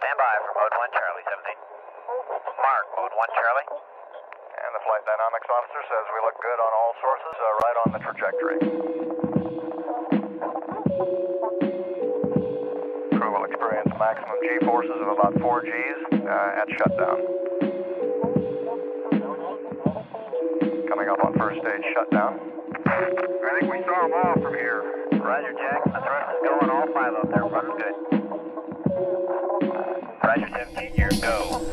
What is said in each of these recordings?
stand by for mode 1 Charlie 17. Mark, mode 1 Charlie. And the flight dynamics officer says we look good on all sources, right on the trajectory. Crew will experience maximum G-forces of about 4 Gs at shutdown. Coming up on first stage shutdown. I think we saw them all from here. Roger, Jack. The thrust is going, all 5 up there. Rudder's good. Roger, 17, you're go.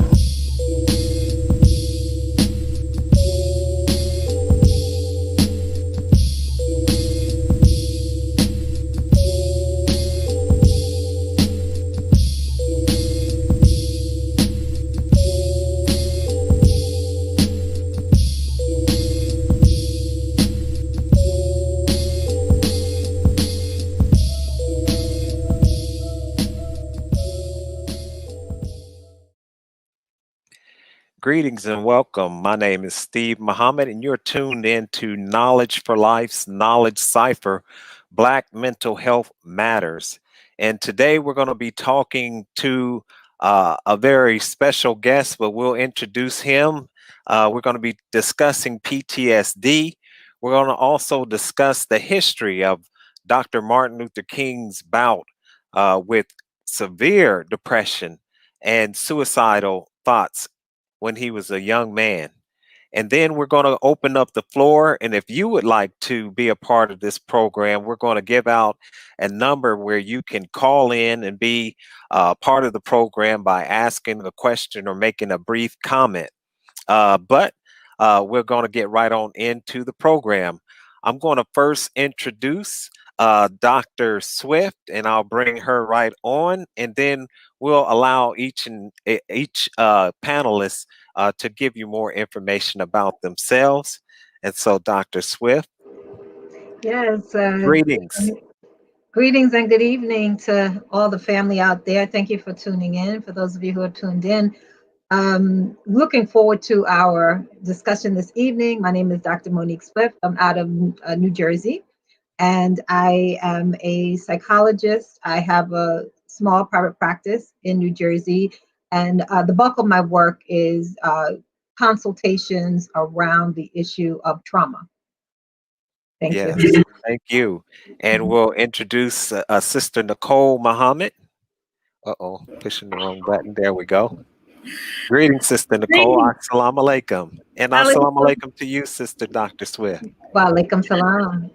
Greetings and welcome. My name is Steve Mohammed, and you're tuned in to Knowledge for Life's Knowledge Cypher, Black Mental Health Matters. And today we're going to be talking to a very special guest, but we'll introduce him. We're going to be discussing PTSD. We're going to also discuss the history of Dr. Martin Luther King's bout with severe depression and suicidal thoughts when he was a young man. And then we're going to open up the floor. And if you would like to be a part of this program, we're going to give out a number where you can call in and be part of the program by asking a question or making a brief comment. But we're going to get right on into the program. I'm going to first introduce Dr. Swift, and I'll bring her right on, and then we'll allow each panelist to give you more information about themselves. And so, Dr. Swift. Yes. Greetings. Greetings and good evening to all the family out there. Thank you for tuning in. For those of you who are tuned in, looking forward to our discussion this evening. My name is Dr. Monique Smith. I'm out of New Jersey, and I am a psychologist. I have a small private practice in New Jersey, and the bulk of my work is consultations around the issue of trauma. Thank you. Thank you. And we'll introduce Sister Nicole Mohammed. Pushing the wrong button. There we go. Greetings, Sister Nicole. Assalamu alaikum. And assalamu alaikum to you, Sister Dr. Swift. Wa alaikum salam.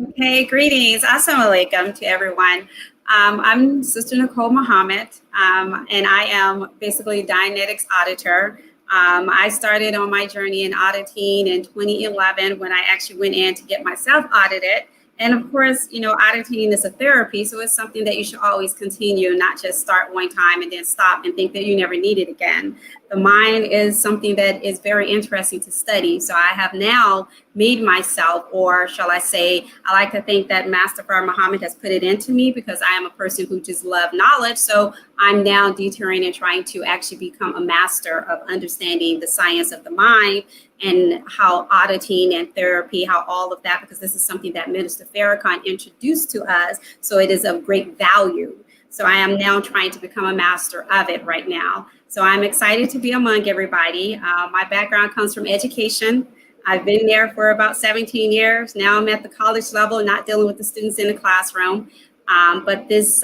Okay, greetings. Assalamu alaikum to everyone. I'm Sister Nicole Mohammed, and I am basically a Dianetics auditor. I started on my journey in auditing in 2011 when I actually went in to get myself audited. And of course, you know, auditing is a therapy, so it's something that you should always continue, not just start one time and then stop and think that you never need it again. The mind is something that is very interesting to study. So I have now made myself, or shall I say, I like to think that Master Farah Muhammad has put it into me because I am a person who just loves knowledge. So I'm now detouring and trying to actually become a master of understanding the science of the mind and how auditing and therapy, how all of that, because this is something that Minister Farrakhan introduced to us. So it is of great value. So I am now trying to become a master of it right now. So I'm excited to be among everybody. My background comes from education. I've been there for about 17 years. Now I'm at the college level, not dealing with the students in the classroom. But this,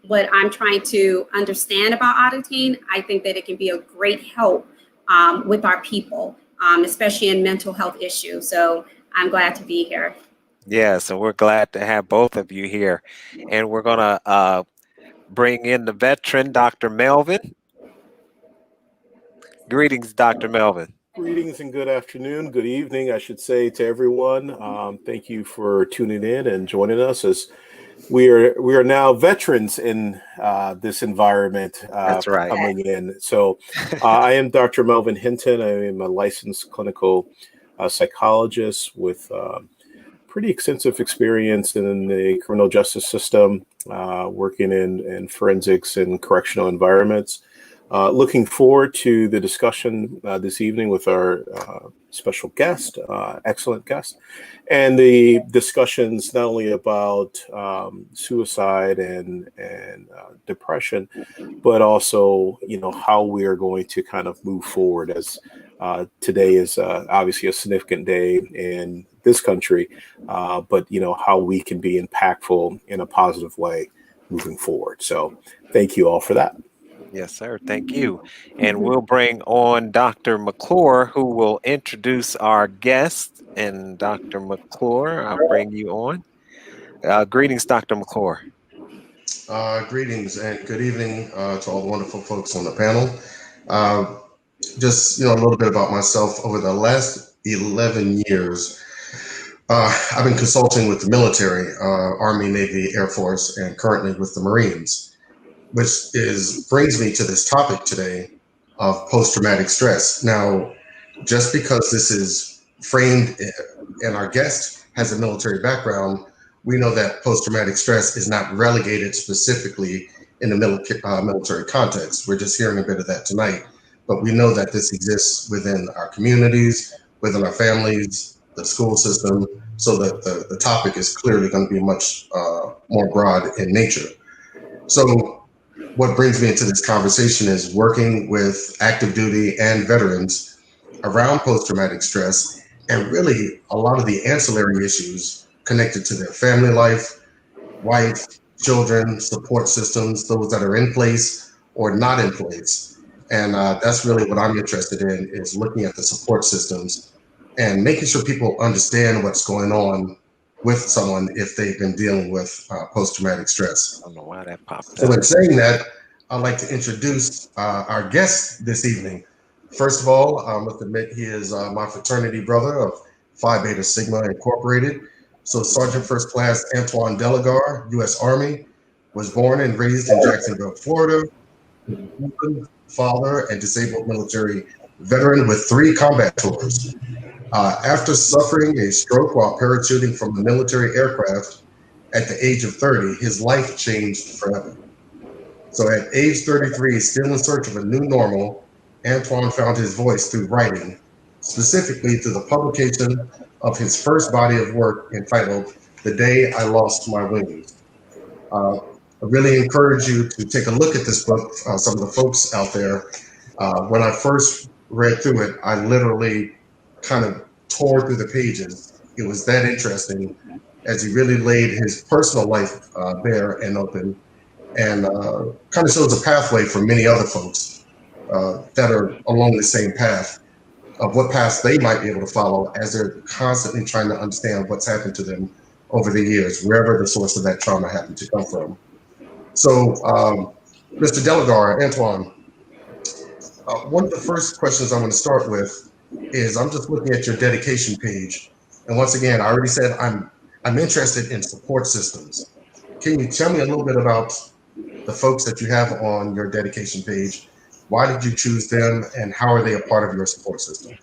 what I'm trying to understand about auditing, I think that it can be a great help with our people, especially in mental health issues. So I'm glad to be here. Yeah, so we're glad to have both of you here. And we're going to bring in the veteran, Dr. Melvin. Greetings, Dr. Melvin. Greetings and good afternoon, good evening, I should say, to everyone. Thank you for tuning in and joining us as we are now veterans in this environment. That's right. Coming in. So I am Dr. Melvin Hintson. I am a licensed clinical psychologist with pretty extensive experience in the criminal justice system, working in forensics and correctional environments. Looking forward to the discussion this evening with our special guest, excellent guest, and the discussions not only about suicide and depression, but also, you know, how we are going to kind of move forward, as today is obviously a significant day in this country, but, you know, how we can be impactful in a positive way moving forward. So thank you all for that. Yes, sir. Thank you. And we'll bring on Dr. Mcclure, who will introduce our guest. And Dr. Mcclure, I'll bring you on. Greetings, Dr. Mcclure. Greetings and good evening to all the wonderful folks on the panel. Just, you know, a little bit about myself. Over the last 11 years, I've been consulting with the military, Army, Navy, Air Force, and currently with the Marines, which brings me to this topic today of post-traumatic stress. Now, just because this is framed and our guest has a military background, we know that post-traumatic stress is not relegated specifically in the military context. We're just hearing a bit of that tonight, but we know that this exists within our communities, within our families, the school system, so that the topic is clearly going to be much more broad in nature. So what brings me into this conversation is working with active duty and veterans around post-traumatic stress, and really a lot of the ancillary issues connected to their family life, wife, children, support systems, those that are in place or not in place. And that's really what I'm interested in, is looking at the support systems and making sure people understand what's going on with someone if they've been dealing with post-traumatic stress. I don't know why that popped up. So in saying that, I'd like to introduce our guest this evening. First of all, I must admit he is my fraternity brother of Phi Beta Sigma Incorporated. So Sergeant First Class Antwan Deligar, U.S. Army, was born and raised in Jacksonville, Florida. Father and disabled military veteran with 3 combat tours. After suffering a stroke while parachuting from a military aircraft at the age of 30, his life changed forever. So at age 33, still in search of a new normal, Antwan found his voice through writing, specifically through the publication of his first body of work entitled The Day I Lost My Wings. I really encourage you to take a look at this book, some of the folks out there. When I first read through it, I literally kind of tore through the pages. It was that interesting, as he really laid his personal life bare and open, and kind of shows a pathway for many other folks that are along the same path of what paths they might be able to follow as they're constantly trying to understand what's happened to them over the years, wherever the source of that trauma happened to come from. So, Mr. Deligar, Antwan, one of the first questions I'm going to start with is, I'm just looking at your dedication page, and once again, I already said I'm interested in support systems. Can you tell me a little bit about the folks that you have on your dedication page? Why did you choose them, and how are they a part of your support system?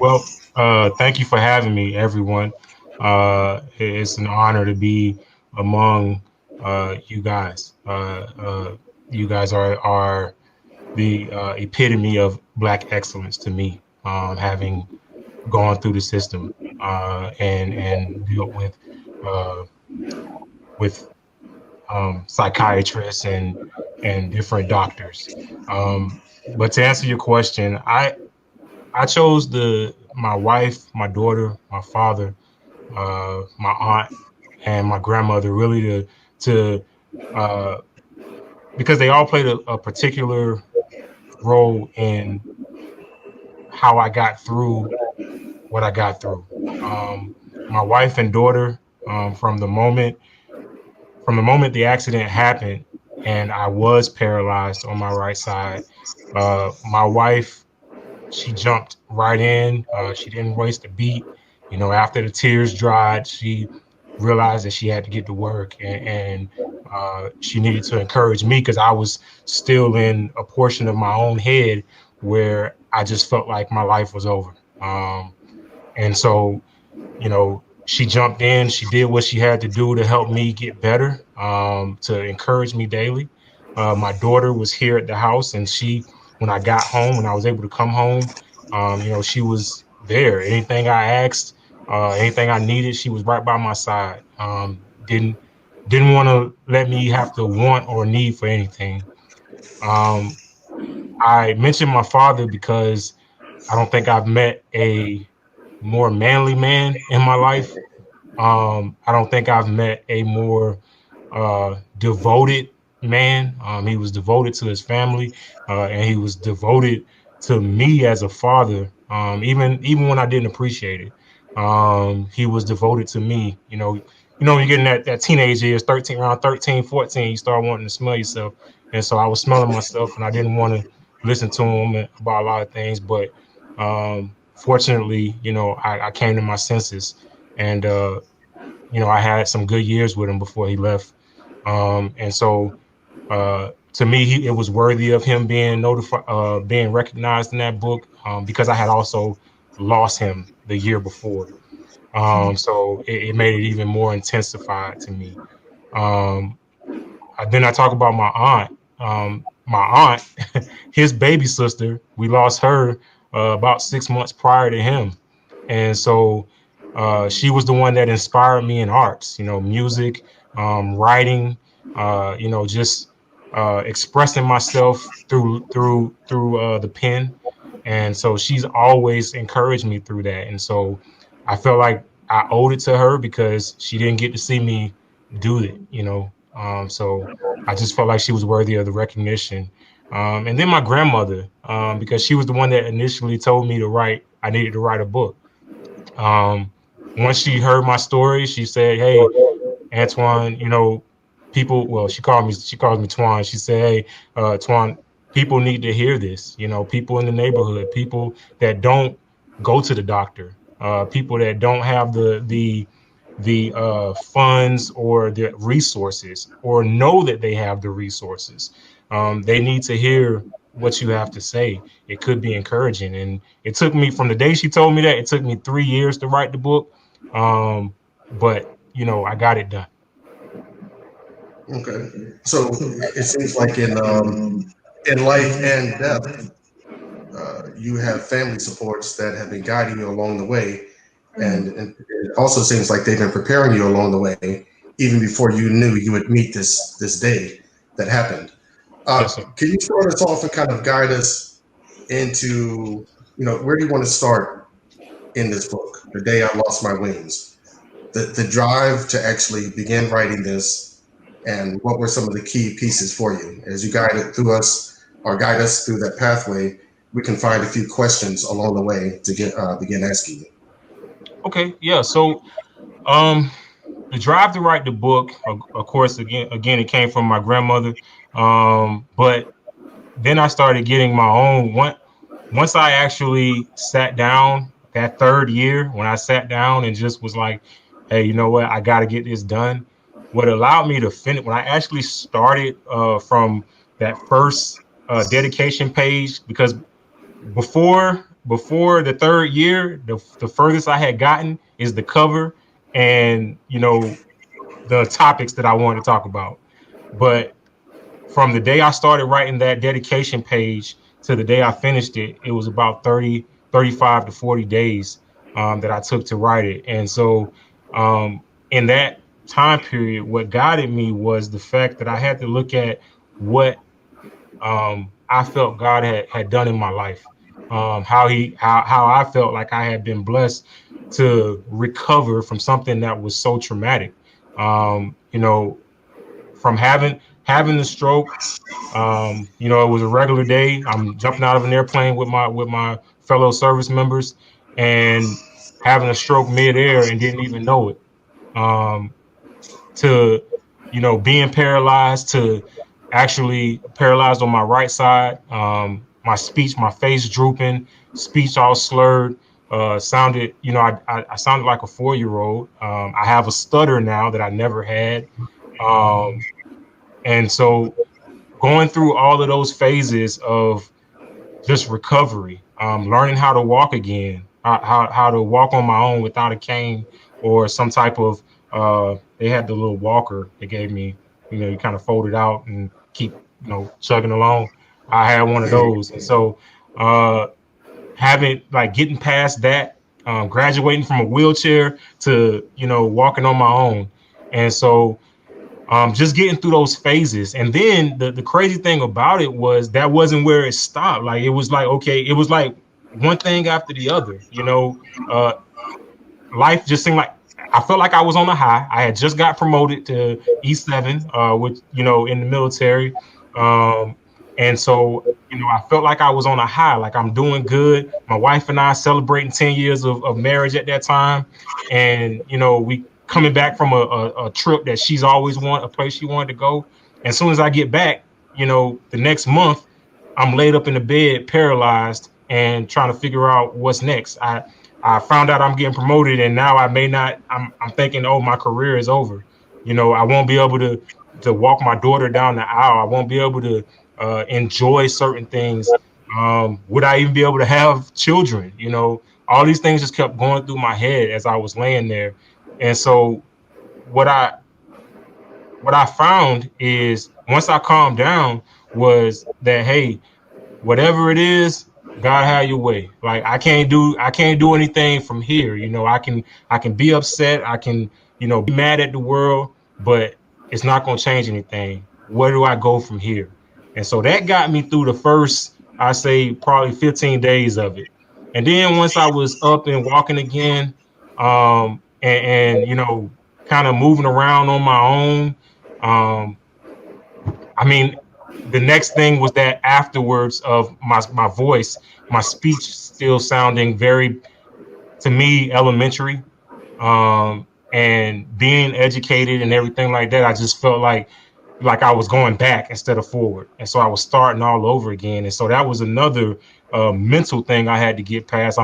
Well, thank you for having me, everyone. It's an honor to be among you guys. You guys are the epitome of Black excellence to me, having gone through the system and dealt with psychiatrists and different doctors. But to answer your question, I chose my wife, my daughter, my father, my aunt, and my grandmother really to because they all played a particular role in how I got through what I got through. My wife and daughter, from the moment the accident happened and I was paralyzed on my right side, my wife, she jumped right in. She didn't waste a beat. You know, after the tears dried, she realized that she had to get to work, and she needed to encourage me because I was still in a portion of my own head where I just felt like my life was over. And so, you know, she jumped in, she did what she had to do to help me get better, to encourage me daily. My daughter was here at the house, and when I got home, when I was able to come home, she was there. Anything I asked, anything I needed, she was right by my side. Didn't want to let me have to want or need for anything. I mentioned my father because I don't think I've met a more manly man in my life. I don't think I've met a more devoted man. He was devoted to his family, and he was devoted to me as a father. Even when I didn't appreciate it, he was devoted to me. You're getting that teenage years, around 13, 14, you start wanting to smell yourself. And so I was smelling myself, and I didn't want to listen to him about a lot of things. But fortunately, I came to my senses, and I had some good years with him before he left. And so to me, it was worthy of him being notified, being recognized in that book, because I had also lost him the year before. So it made it even more intensified to me. Then I talk about my aunt. My aunt, his baby sister, we lost her about 6 months prior to him. And so she was the one that inspired me in arts, music, writing, just expressing myself through the pen. And so she's always encouraged me through that. And so I felt like I owed it to her because she didn't get to see me do it, so I just felt like she was worthy of the recognition. And then my grandmother, because she was the one that initially told me I needed to write a book. Once she heard my story, she said, "Hey, Antwan, she calls me Twan. She said, "Hey, Twan, people need to hear this. People in the neighborhood, people that don't go to the doctor, people that don't have the funds or the resources, or know that they have the resources. They need to hear what you have to say. It could be encouraging." And it took me, from the day she told me that, it took me 3 years to write the book. But I got it done. Okay. So it seems like in life and death, you have family supports that have been guiding you along the way. And it also seems like they've been preparing you along the way, even before you knew you would meet this day that happened. Yes, Can you start us off and kind of guide us into, where do you want to start in this book, The Day I Lost My Wings? The drive to actually begin writing this, and what were some of the key pieces for you? As you guide us through that pathway, we can find a few questions along the way to begin asking you. Okay, yeah. So the drive to write the book, of course, again, it came from my grandmother. But then I started getting my own. Once I actually sat down that third year, when I sat down and just was like, "Hey, you know what? I got to get this done." What allowed me to finish, when I actually started from that first dedication page, because before the third year, the furthest I had gotten is the cover and the topics that I wanted to talk about. But from the day I started writing that dedication page to the day I finished it, it was about 35 to 40 days that I took to write it. And so in that time period, what guided me was the fact that I had to look at what I felt God had done in my life, how I felt like I had been blessed to recover from something that was so traumatic. From having the stroke, it was a regular day. I'm jumping out of an airplane with my fellow service members, and having a stroke midair and didn't even know it. To being paralyzed, to actually paralyzed on my right side. My speech, my face drooping, speech all slurred. Sounded, I sounded like a 4-year-old. I have a stutter now that I never had. And so going through all of those phases of just recovery, learning how to walk again, how to walk on my own without a cane or some type of, they had the little walker they gave me, you kind of fold it out and keep chugging along. I had one of those. And so getting past that, graduating from a wheelchair to, walking on my own. And so just getting through those phases. And then the crazy thing about it was that wasn't where it stopped. Like, it was like, okay, it was like one thing after the other, life just seemed like I felt like I was on a high. I had just got promoted to E7, which, in the military. And so, I felt like I was on a high, like I'm doing good. My wife and I celebrating 10 years of marriage at that time. And, we coming back from a trip that she's always wanted, a place she wanted to go. And as soon as I get back, the next month, I'm laid up in the bed, paralyzed, and trying to figure out what's next. I found out I'm getting promoted, and now I may not. I'm thinking, oh, my career is over. I won't be able to walk my daughter down the aisle. I won't be able to enjoy certain things. Would I even be able to have children? All these things just kept going through my head as I was laying there. And so what I found is, once I calmed down, was that, hey, whatever it is, God had your way. Like, I can't do anything from here. I can be upset. I can, be mad at the world, but it's not going to change anything. Where do I go from here? And so that got me through the first, I say, probably 15 days of it. And then once I was up and walking again, and kind of moving around on my own, the next thing was that afterwards of my voice, my speech still sounding very, to me, elementary, and being educated and everything like that. I just felt like I was going back instead of forward. And so I was starting all over again. And so that was another mental thing I had to get past.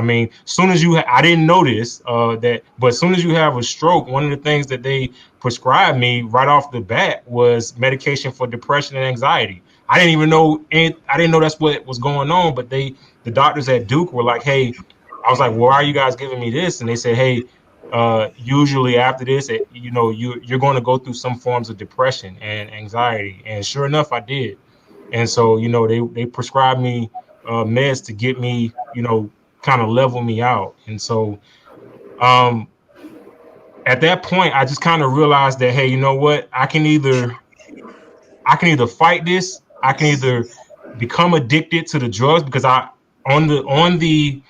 Soon as I didn't know this, but as soon as you have a stroke, one of the things that they prescribed me right off the bat was medication for depression and anxiety. I didn't even know, I didn't know that's what was going on, but the doctors at Duke were like, hey, I was like, well, why are you guys giving me this? And they said, hey, usually after this, you're going to go through some forms of depression and anxiety. And sure enough, I did. And so, they prescribed me meds to get me, kind of level me out. And so at that point, I just kind of realized that, hey, you know what? I can either fight this. I can either become addicted to the drugs, because on the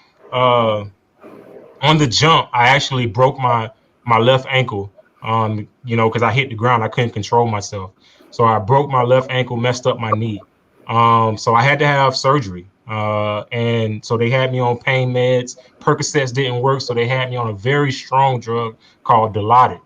jump, I actually broke my left ankle, because I hit the ground. I couldn't control myself. So I broke my left ankle, messed up my knee. So I had to have surgery. And so they had me on pain meds. Percocets didn't work, so they had me on a very strong drug called Dilaudid.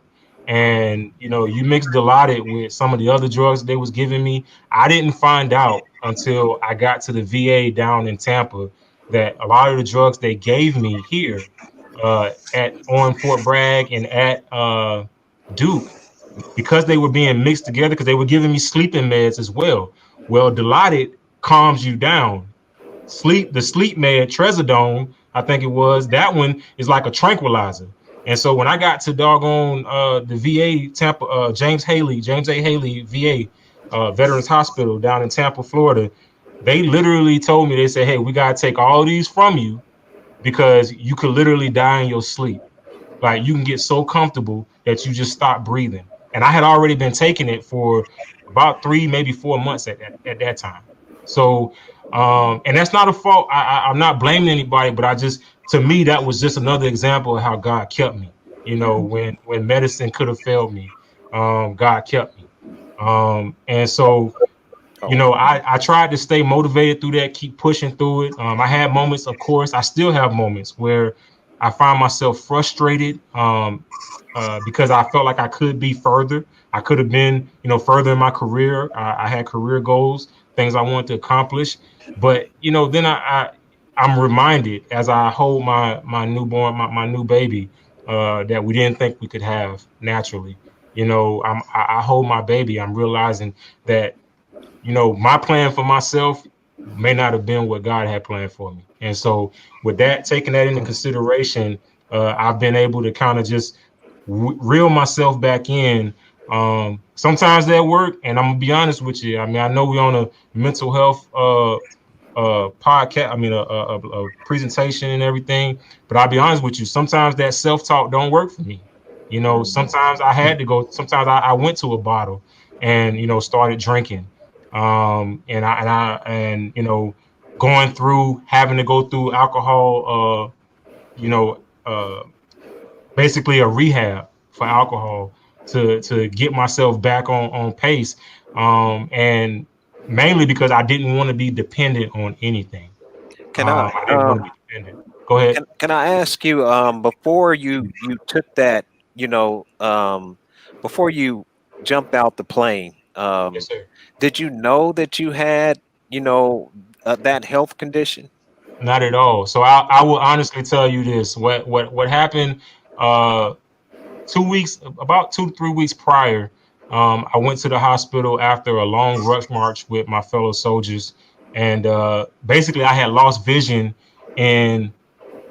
And, you mix Dilaudid with some of the other drugs they was giving me. I didn't find out until I got to the VA down in Tampa that a lot of the drugs they gave me here on Fort Bragg and at Duke, because they were being mixed together, because they were giving me sleeping meds as well. Well, Dilaudid calms you down. The sleep med, Trazodone, I think it was, that one is like a tranquilizer. And so when I got to doggone the VA Tampa, James A. Haley VA Veterans Hospital down in Tampa, Florida, they literally told me, they said, hey, we got to take all these from you, because you could literally die in your sleep. Like, you can get so comfortable that you just stop breathing. And I had already been taking it for about 3, maybe 4 months at that time. So, and that's not a fault. I'm not blaming anybody, but to me, that was just another example of how God kept me. When medicine could have failed me, God kept me. And so, I tried to stay motivated through that, keep pushing through it. I had moments, of course, I still have moments where I find myself frustrated because I felt like I could be further. I could have been, further in my career. I had career goals, things I wanted to accomplish. But, then I'm reminded as I hold my newborn, my new baby, that we didn't think we could have naturally. I hold my baby. I'm realizing that, my plan for myself may not have been what God had planned for me. And so with that, taking that into consideration, I've been able to kind of just reel myself back in Sometimes that work, and I'm gonna be honest with you. I mean, I know we're on a mental health podcast. I mean, a presentation and everything. But I'll be honest with you. Sometimes that self-talk don't work for me. You know, sometimes I had to go. Sometimes I went to a bottle and started drinking. And you know, going through having to go through alcohol. Basically a rehab for alcohol to get myself back on pace. And mainly because I didn't want to be dependent on anything. Can I I didn't want to be dependent. Go ahead. can I ask you before you took that, before you jumped out the plane, Yes, sir. did you know that you had, that health condition? Not at all. So I will honestly tell you this. What happened about 2 to 3 weeks prior, I went to the hospital after a long rush march with my fellow soldiers, and basically I had lost vision in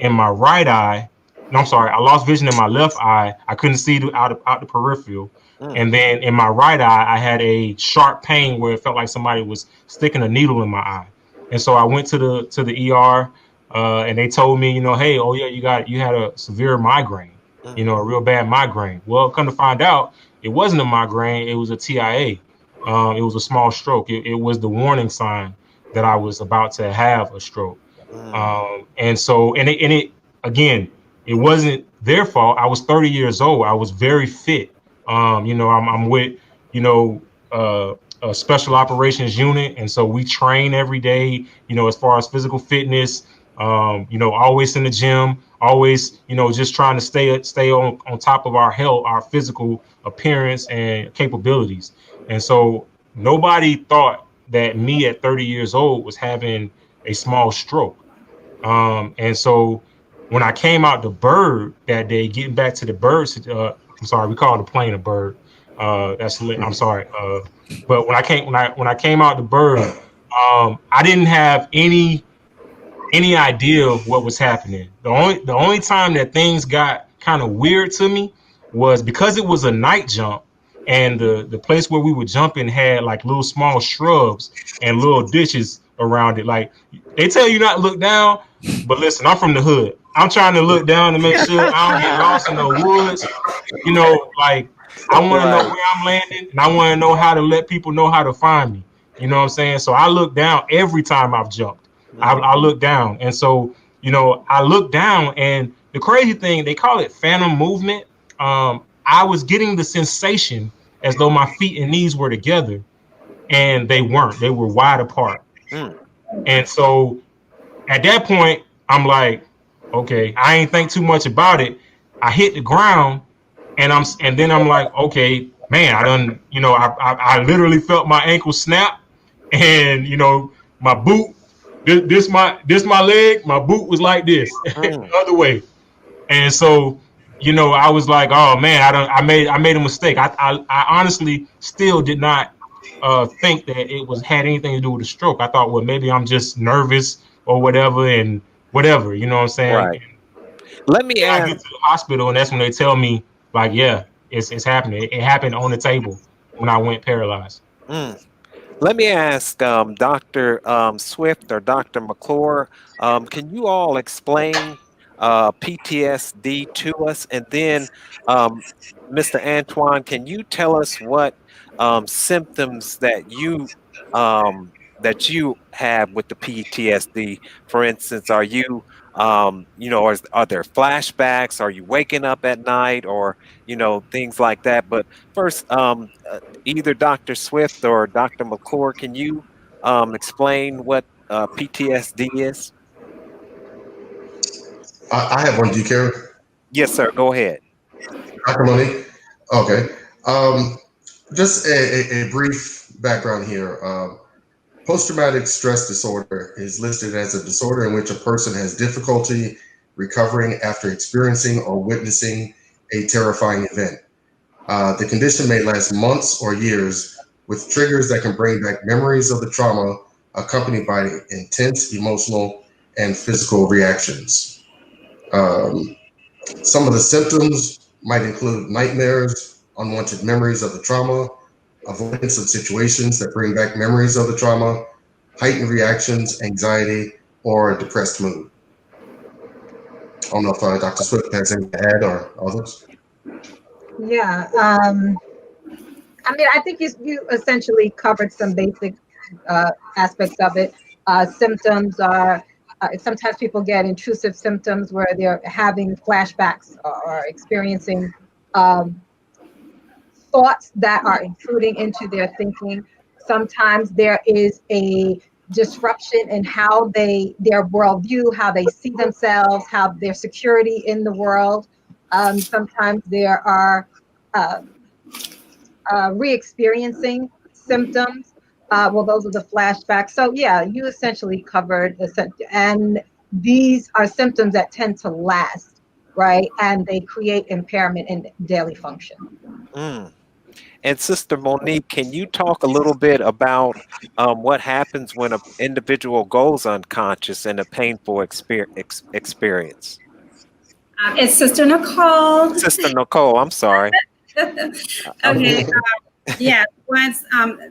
my right eye. No, I'm sorry, I lost vision in my left eye. I couldn't see out the peripheral. And then in my right eye, I had a sharp pain where it felt like somebody was sticking a needle in my eye. And so I went to the ER, and they told me, hey, oh yeah, you had a severe migraine, a real bad migraine. Well, come to find out, it wasn't a migraine; it was a TIA. It was a small stroke. It was the warning sign that I was about to have a stroke. And so, and it again, it wasn't their fault. I was 30 years old. I was very fit. I'm with, a special operations unit. And so we train every day, as far as physical fitness, always in the gym, always, just trying to stay on top of our health, our physical appearance and capabilities. And so nobody thought that me at 30 years old was having a small stroke. And so when I came out the bird that day, getting back to the birds, I'm sorry, we call the plane a bird. I'm sorry. But when I came out the bird, I didn't have any idea of what was happening. The only time that things got kind of weird to me was because it was a night jump, and the place where we were jumping had like little small shrubs and little ditches around it. Like, they tell you not to look down, but listen, I'm from the hood. I'm trying to look down to make sure I don't get lost in the woods. Like, I want to know where I'm landing, and I want to know how to let people know how to find me. You know what I'm saying? So I look down every time I've jumped. I look down. And so, I look down, and the crazy thing, they call it phantom movement. I was getting the sensation as though my feet and knees were together, and they weren't. They were wide apart. And so at that point, I'm like, okay, I ain't think too much about it. I hit the ground, and then I'm like, okay, man, I literally felt my ankle snap, and my boot, this my leg, my boot was like this, the other way. And so, I was like, oh man, I made a mistake. I honestly still did not think that it had anything to do with a stroke. I thought, well, maybe I'm just nervous or whatever, and whatever, you know what I'm saying? Right. Let me ask. I get to the hospital, and that's when they tell me, like, yeah, it's happening. It happened on the table when I went paralyzed. Let me ask Dr. Swift or Dr. Mcclure, can you all explain PTSD to us? And then, Mr. Antwan, can you tell us what symptoms that you have with the PTSD? For instance, are you, are there flashbacks? Are you waking up at night, or things like that? But first, either Dr. Swift or Dr. McClure, can you explain what PTSD is? I have one. Do you care? Yes, sir. Go ahead. Dr. Monique? Okay. Just a brief background here. Post-traumatic stress disorder is listed as a disorder in which a person has difficulty recovering after experiencing or witnessing a terrifying event. The condition may last months or years, with triggers that can bring back memories of the trauma, accompanied by intense emotional and physical reactions. Some of the symptoms might include nightmares, unwanted memories of the trauma, avoidance of situations that bring back memories of the trauma, heightened reactions, anxiety, or a depressed mood. I don't know if Dr. Swift has anything to add or others. Yeah, I mean, I think you essentially covered some basic aspects of it. Symptoms are sometimes people get intrusive symptoms where they're having flashbacks or experiencing thoughts that are intruding into their thinking. Sometimes there is a disruption in how their worldview, how they see themselves, how their security in the world. Sometimes there are re-experiencing symptoms. Well, those are the flashbacks. So yeah, you essentially covered and these are symptoms that tend to last, right? And they create impairment in daily function. Mm. And Sister Monique, can you talk a little bit about what happens when an individual goes unconscious in a painful experience? It's Sister Nicole. Sister Nicole, I'm sorry. Okay. Yeah, once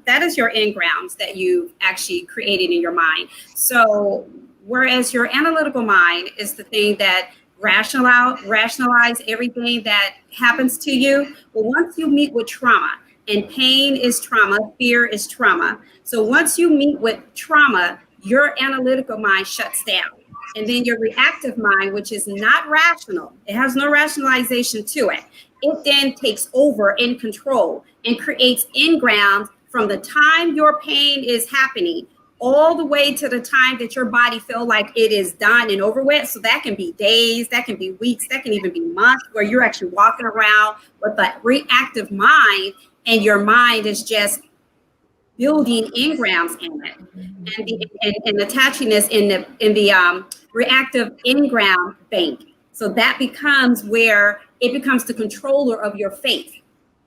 that is your engrams that you actually created in your mind. So whereas your analytical mind is the thing that rationalize everything that happens to you. Well, once you meet with trauma, and pain is trauma, fear is trauma. So once you meet with trauma, your analytical mind shuts down. And then your reactive mind, which is not rational, it has no rationalization to it. It then takes over in control and creates engrams from the time your pain is happening all the way to the time that your body feel like it is done and over with. So that can be days, that can be weeks, that can even be months where you're actually walking around with that reactive mind and your mind is just building engrams in it and attaching this in the reactive engram bank. So that becomes where it becomes the controller of your faith.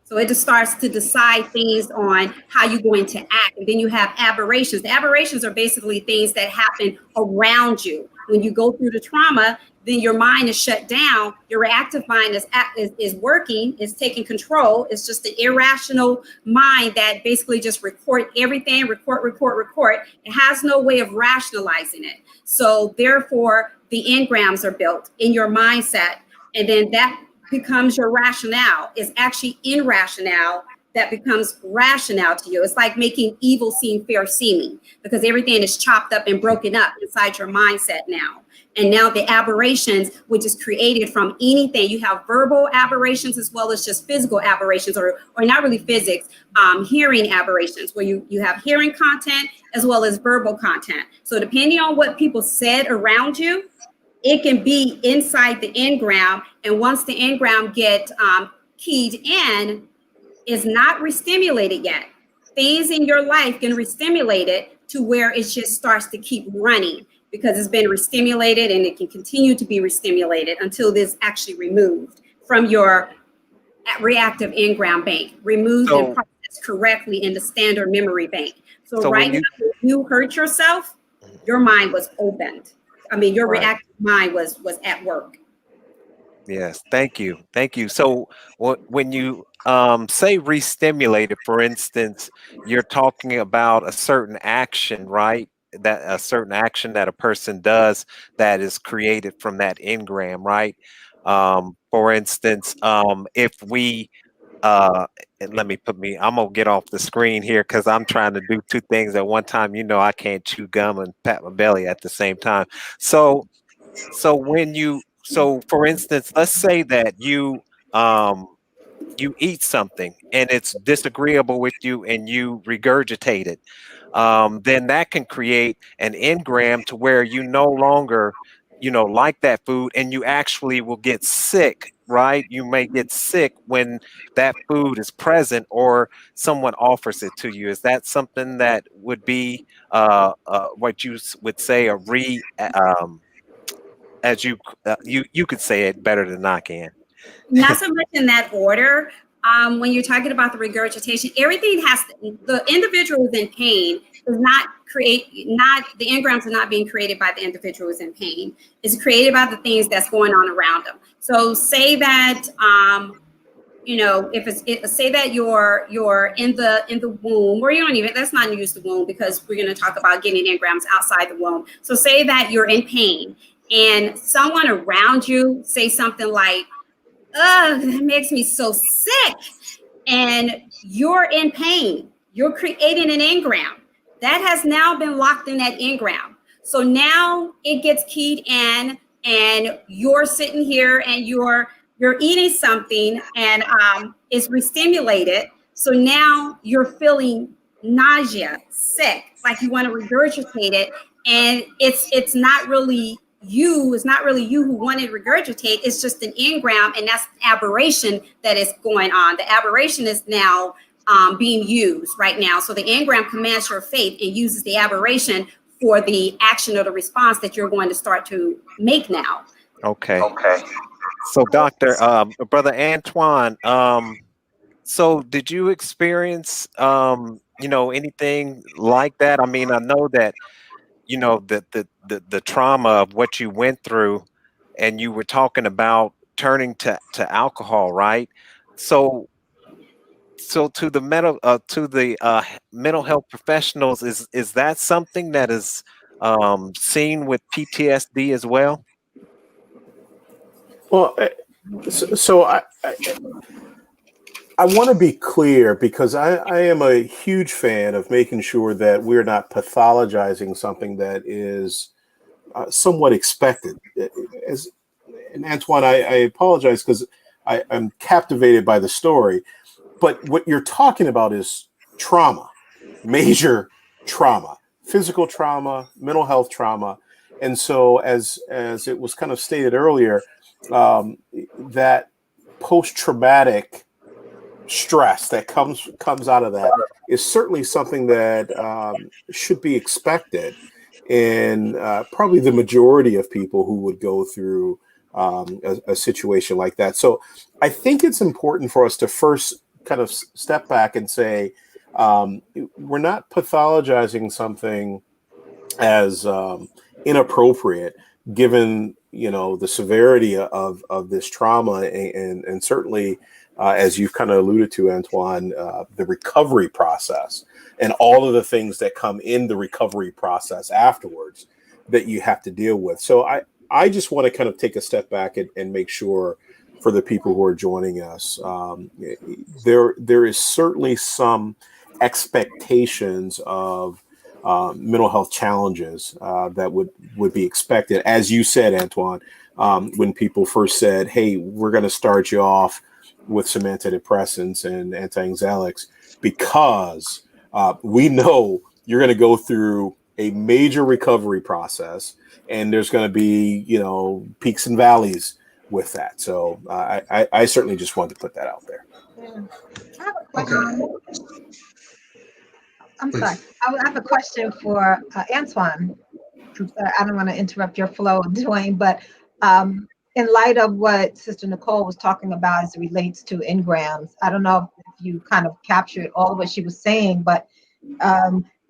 So it just starts to decide things on how you're going to act. And then you have aberrations. The aberrations are basically things that happen around you. When you go through the trauma, then your mind is shut down. Your reactive mind is working, is taking control. It's just the irrational mind that basically just record everything, record. It has no way of rationalizing it. So therefore, the engrams are built in your mindset. And then that becomes your rationale. Is actually irrational that becomes rationale to you. It's like making evil seem fair seeming because everything is chopped up and broken up inside your mindset now. And now the aberrations, which is created from anything, you have verbal aberrations as well as just physical aberrations, or not really physics, hearing aberrations, where you have hearing content as well as verbal content. So depending on what people said around you, it can be inside the engram. And once the engram get keyed in, is not re-stimulated yet. Things in your life can re-stimulate it to where it just starts to keep running because it's been re-stimulated and it can continue to be re-stimulated until this actually removed from your reactive engram bank, removed and processed correctly in the standard memory bank. So right now, when you hurt yourself, your mind was opened. I mean, your reactive mind was at work. Yes, thank you. So when you say re-stimulated, for instance, you're talking about a certain action, right? That a certain action that a person does that is created from that engram, right? For instance, if we I'm gonna get off the screen here because I'm trying to do two things at one time. You know, I can't chew gum and pat my belly at the same time. So for instance, let's say that you eat something and it's disagreeable with you and you regurgitate it, then that can create an engram to where you no longer, like that food, and you actually will get sick, right? You may get sick when that food is present or someone offers it to you. Is that something that would be what you would say a as you could say it better than I can? Not so much in that order. When you're talking about the regurgitation, everything the individual who's in pain does not the engrams are not being created by the individual who's in pain. It's created by the things that's going on around them. So say that, if say that you're in the womb, or you don't even, let's not use the womb because we're going to talk about getting engrams outside the womb. So say that you're in pain and someone around you say something like, "Ugh, that makes me so sick," and you're in pain. You're creating an engram that has now been locked in that engram. So now it gets keyed in, and you're sitting here and you're eating something, and it's re-stimulated. So now you're feeling nausea, sick, like you want to regurgitate it, and it's not really you. It's not really you who wanted to regurgitate. It's just an engram, and that's aberration that is going on. The aberration is now being used right now. So the engram commands your faith and uses the aberration for the action or the response that you're going to start to make now. Okay. So, Brother Antwan, so did you experience, anything like that? I mean, I know that, the trauma of what you went through, and you were talking about turning to alcohol, right? So to the mental health professionals, is that something that is seen with PTSD as well? Well, so I want to be clear, because I am a huge fan of making sure that we're not pathologizing something that is somewhat expected. And Antwan, I apologize because I'm captivated by the story, but what you're talking about is trauma, major trauma, physical trauma, mental health trauma. And so as it was kind of stated earlier, that post-traumatic stress that comes out of that is certainly something that should be expected in probably the majority of people who would go through a situation like that. So I think it's important for us to first kind of step back and say, we're not pathologizing something as inappropriate, given the severity of this trauma, and certainly as you've kind of alluded to, Antwan, the recovery process and all of the things that come in the recovery process afterwards that you have to deal with. So I just want to kind of take a step back and make sure, for the people who are joining us, there is certainly some expectations of mental health challenges that would be expected. As you said, Antwan, when people first said, "Hey, we're going to start you off with some antidepressants and anti-anxiolytics because we know you're going to go through a major recovery process, and there's going to be, peaks and valleys with that." So I certainly just wanted to put that out there. Yeah. I have a question. I'm sorry. I have a question for Antwan. I don't want to interrupt your flow, Dwayne, but in light of what Sister Nicole was talking about as it relates to engrams, I don't know if you kind of captured all of what she was saying, but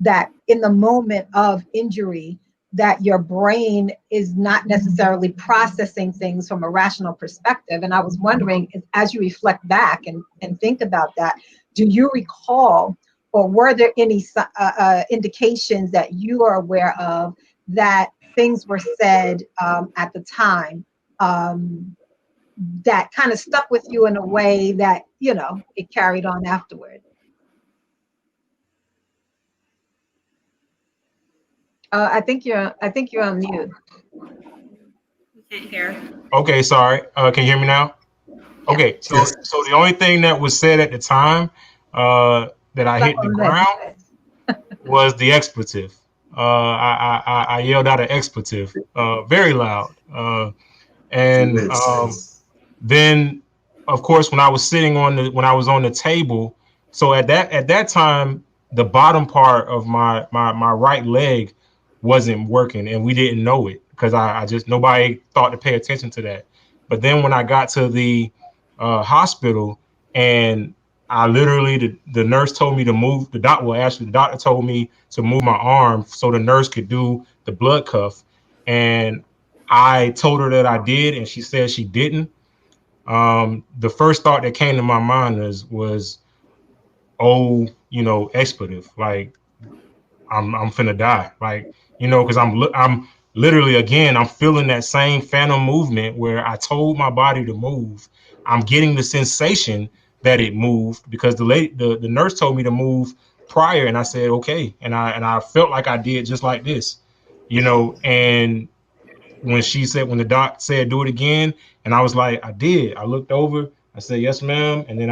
that in the moment of injury, that your brain is not necessarily processing things from a rational perspective. And I was wondering, as you reflect back and think about that, do you recall, or were there any indications that you are aware of that things were said at the time that kind of stuck with you in a way that, it carried on afterward? I think you're on mute. We can't hear. Okay, sorry. Can you hear me now? Okay, so the only thing that was said at the time that I hit the ground was the expletive. I yelled out an expletive very loud. And then, of course, when I was on the table, so at that time, the bottom part of my right leg wasn't working, and we didn't know it because I just, nobody thought to pay attention to that. But then when I got to the hospital, and I literally, the nurse told me to move the doctor told me to move my arm so the nurse could do the blood cuff, and I told her that I did, and she said she didn't. the first thought that came to my mind was oh, expletive, like I'm finna die, like, because I'm literally, again, I'm feeling that same phantom movement where I told my body to move. I'm getting the sensation that it moved because the nurse told me to move prior, and I said okay, and I felt like I did just like this, and when the doc said do it again, and I was like, I did. I looked over, I said yes ma'am, and then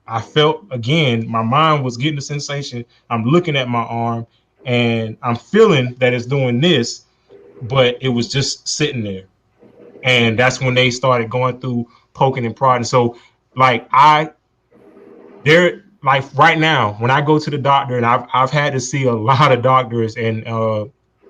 I felt again, my mind was getting the sensation. I'm looking at my arm and I'm feeling that it's doing this, but it was just sitting there. And that's when they started going through poking and prodding. So like right now, when I go to the doctor, and I've had to see a lot of doctors, and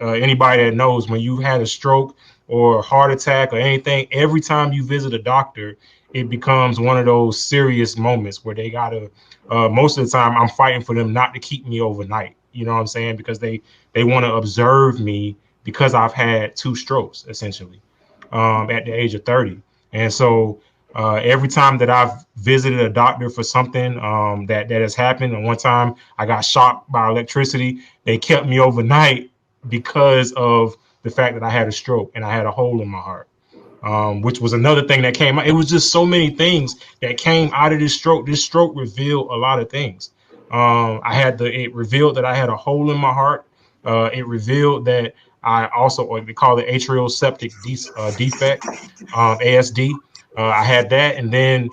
anybody that knows, when you had a stroke or a heart attack or anything, every time you visit a doctor, it becomes one of those serious moments where they gotta, most of the time I'm fighting for them not to keep me overnight. You know what I'm saying? Because they want to observe me because I've had 2 strokes essentially at the age of 30. And so every time that I've visited a doctor for something that has happened, and one time I got shocked by electricity, they kept me overnight because of the fact that I had a stroke and I had a hole in my heart, which was another thing that came out. It was just so many things that came out of this stroke. This stroke revealed a lot of things. It revealed that I had a hole in my heart. It revealed that I also, or they call it atrial septic defect, ASD. I had that, and then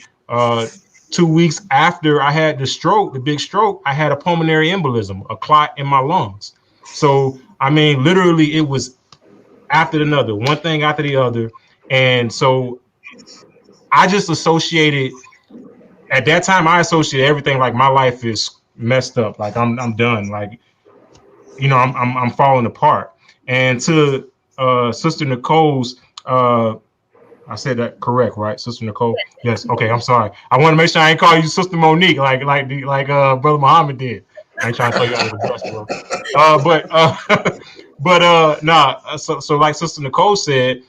2 weeks after I had the big stroke, I had a pulmonary embolism, a clot in my lungs. So I mean, literally, it was after another, one thing after the other, and so I just associated. At that time, I associated everything like my life is messed up, like I'm done, like I'm falling apart. And to Sister Nicole's, I said that correct, right, Sister Nicole? Yes. Okay. I'm sorry. I want to make sure I ain't call you Sister Monique like Brother Mohammed did. I ain't trying to throw you under the bus, bro. So like Sister Nicole said,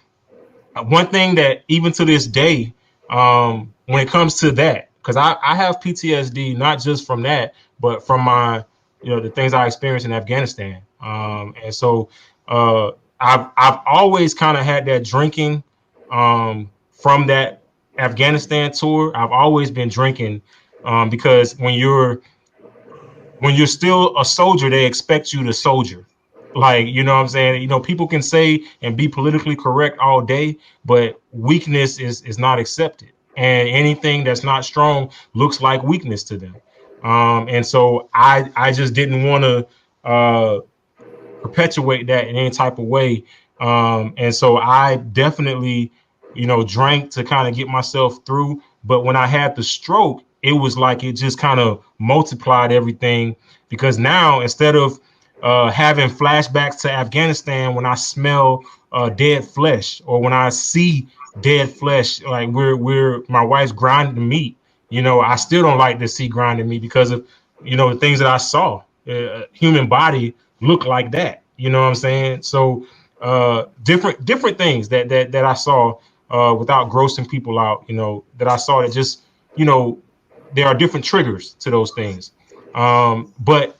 one thing that even to this day, when it comes to that, because I have PTSD not just from that, but from my the things I experienced in Afghanistan, and so I've always kind of had that drinking from that Afghanistan tour. I've always been drinking because when you're still a soldier, they expect you to soldier. Like, you know what I'm saying? People can say and be politically correct all day, but weakness is not accepted. And anything that's not strong looks like weakness to them. And so I just didn't want to perpetuate that in any type of way. And so I definitely, drank to kind of get myself through. But when I had the stroke, it was like it just kind of multiplied everything, because now instead of having flashbacks to Afghanistan, when I smell dead flesh, or when I see dead flesh, like where my wife's grinding the meat, I still don't like to see grinding meat because of, the things that I saw. Human body look like that. You know what I'm saying? So different things that I saw without grossing people out, that I saw that just, there are different triggers to those things. But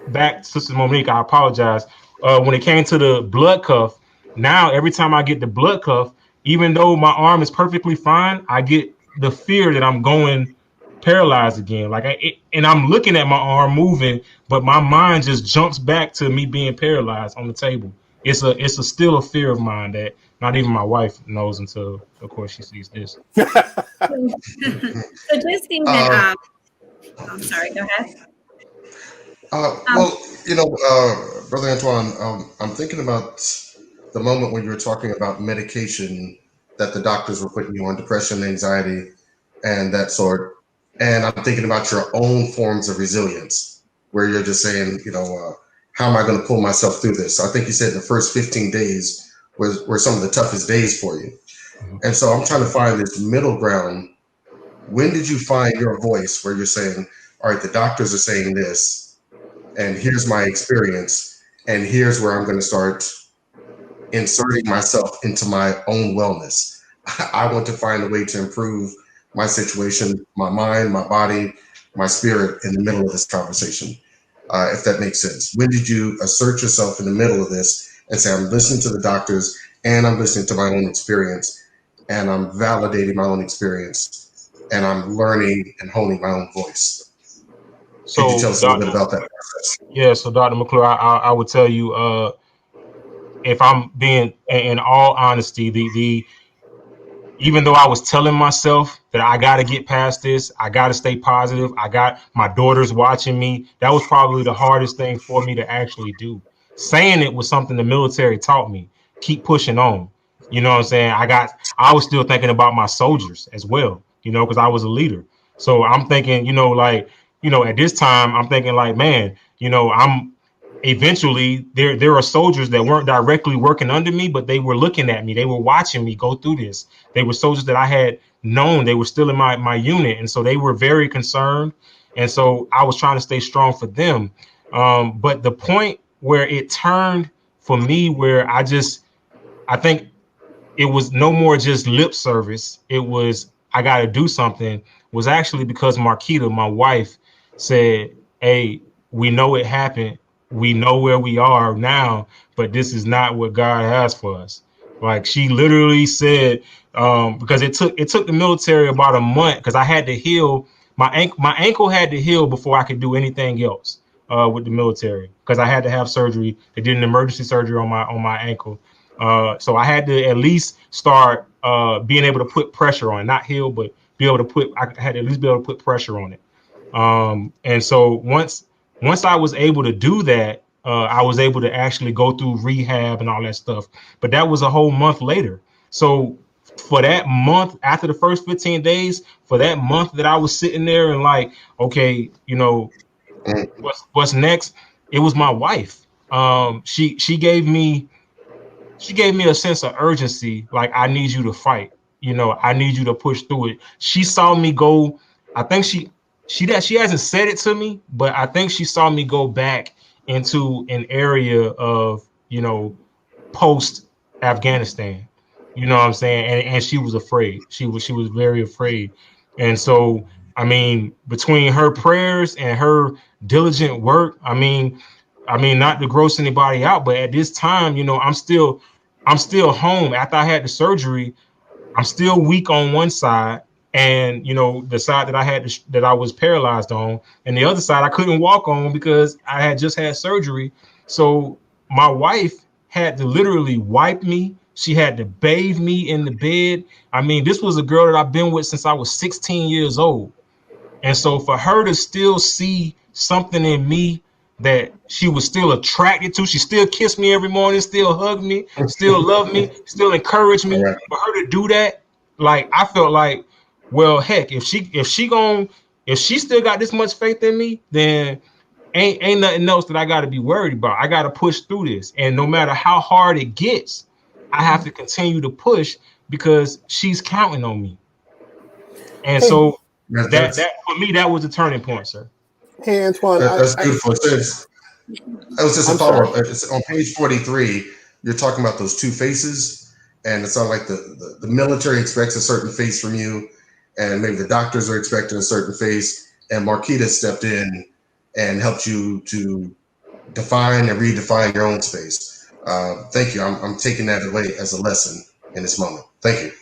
back to Sister Monique, I apologize. When it came to the blood cuff, now every time I get the blood cuff, even though my arm is perfectly fine, I get the fear that I'm going paralyzed again. And I'm looking at my arm moving, but my mind just jumps back to me being paralyzed on the table. It's still a fear of mine that not even my wife knows until, of course, she sees this. So just even, I'm sorry, go ahead. Brother Antwan, I'm thinking about the moment when you were talking about medication that the doctors were putting you on, depression, anxiety, and that sort. And I'm thinking about your own forms of resilience, where you're just saying, how am I going to pull myself through this? So I think you said the first 15 days were some of the toughest days for you. Mm-hmm. And so I'm trying to find this middle ground. When did you find your voice where you're saying, all right, the doctors are saying this, and here's my experience, and here's where I'm going to start inserting myself into my own wellness. I want to find a way to improve my situation, my mind, my body, my spirit in the middle of this conversation, if that makes sense. When did you assert yourself in the middle of this and say, I'm listening to the doctors and I'm listening to my own experience and I'm validating my own experience and I'm learning and honing my own voice? So, could you tell us a little bit about that process? Yeah, so Dr. McClure, I would tell you, if I'm being in all honesty, the even though I was telling myself that I got to get past this, I got to stay positive, I got my daughters watching me, that was probably the hardest thing for me to actually do. Saying it was something the military taught me. Keep pushing on. You know what I'm saying? I was still thinking about my soldiers as well, you know, because I was a leader. So I'm thinking, at this time, I'm thinking like, man, eventually there are soldiers that weren't directly working under me, but they were looking at me. They were watching me go through this. They were soldiers that I had known. They were still in my unit. And so they were very concerned. And so I was trying to stay strong for them. But the point where it turned for me, where I think it was no more just lip service. It was, I got to do something, was actually because Marquita, my wife, said, hey, we know it happened. We know where we are now, but this is not what God has for us. Like she literally said, because it took the military about a month, because I had to heal my ankle had to heal before I could do anything else with the military, because I had to have surgery. They did an emergency surgery on my ankle. So I had to at least start being able to put pressure on it, not heal, but be able to I had to at least be able to put pressure on it. And so once I was able to do that, I was able to actually go through rehab and all that stuff. But that was a whole month later. So for that month, after the first 15 days, for that month that I was sitting there and like, okay, what's next? It was my wife. She gave me a sense of urgency. Like, I need you to fight. I need you to push through it. She saw me go. I think she hasn't said it to me, but I think she saw me go back into an area of, post Afghanistan. You know what I'm saying? And she was afraid. She was very afraid. And so, I mean, between her prayers and her diligent work, I mean, not to gross anybody out, but at this time, I'm still home after I had the surgery. I'm still weak on one side, and the side that I had that I was paralyzed on, and the other side I couldn't walk on because I had just had surgery. So my wife had to literally wipe me. She had to bathe me in the bed. I mean, this was a girl that I've been with since I was 16 years old. And so for her to still see something in me that she was still attracted to, she still kissed me every morning, still hugged me, still loved me, still encouraged me. Right. For her to do that, like, I felt like, well, heck, if she still got this much faith in me, then ain't nothing else that I got to be worried about. I got to push through this. And no matter how hard it gets, I have to continue to push because she's counting on me. And so that for me, that was the turning point, sir. Hey, Antwan. That's beautiful. That was just a follow-up. It's on page 43. You're talking about those two faces, and it's not like the military expects a certain face from you, and maybe the doctors are expecting a certain face, and Marquita stepped in and helped you to define and redefine your own space. Thank you. I'm taking that away as a lesson in this moment. Thank you.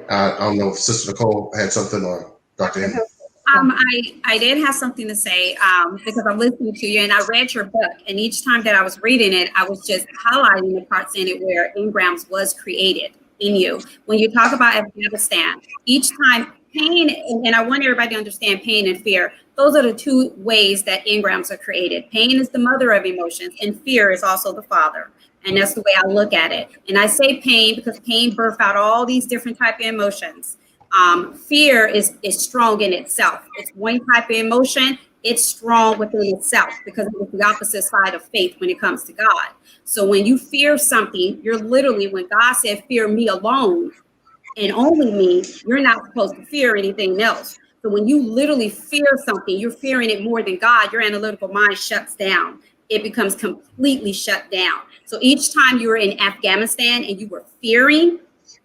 I don't know if Sister Nicole had something, or Dr. Amy. I did have something to say because I'm listening to you, and I read your book, and each time that I was reading it, I was just highlighting the parts in it where engrams was created in you. When you talk about Afghanistan, each time pain, and I want everybody to understand pain and fear, those are the two ways that engrams are created. Pain is the mother of emotions, and fear is also the father. And that's the way I look at it. And I say pain because pain births out all these different type of emotions. Fear is strong in itself. It's one type of emotion. It's strong within itself because it's the opposite side of faith when it comes to God. So when you fear something, you're literally, when God said, fear me alone and only me, you're not supposed to fear anything else. So when you literally fear something, you're fearing it more than God, your analytical mind shuts down. It becomes completely shut down. So each time you were in Afghanistan and you were fearing,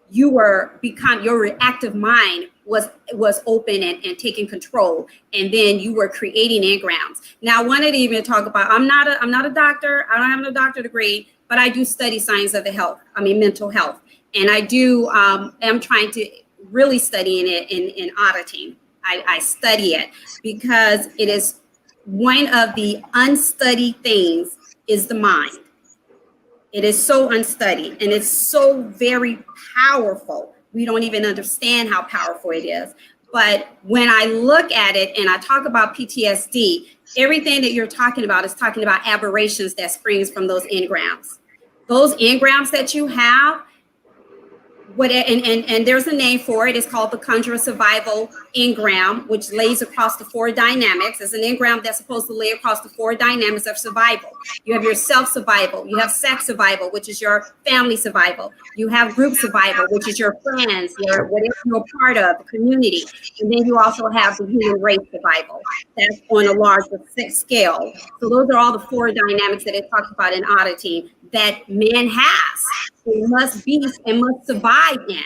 your reactive mind was open and taking control, and then you were creating engrams. Now, I wanted to even talk about, I'm not a doctor, I don't have no doctor degree, but I do study science of the health, mental health. And I do, am trying to really studying it in auditing. I study it because it is one of the unstudied things is the mind. It is so unstudied and it's so very powerful. We don't even understand how powerful it is. But when I look at it and I talk about PTSD, everything that you're talking about is talking about aberrations that springs from those engrams. Those engrams that you have, and there's a name for it. It's called the Conjurer Survival Engram, which lays across the 4 dynamics. It's an engram that's supposed to lay across the 4 dynamics of survival. You have your self-survival. You have sex survival, which is your family survival. You have group survival, which is your friends, your whatever you're part of, the community. And then you also have the human race survival. That's on a larger scale. So those are all the 4 dynamics that it talks about in auditing that man has. It must be and must survive in.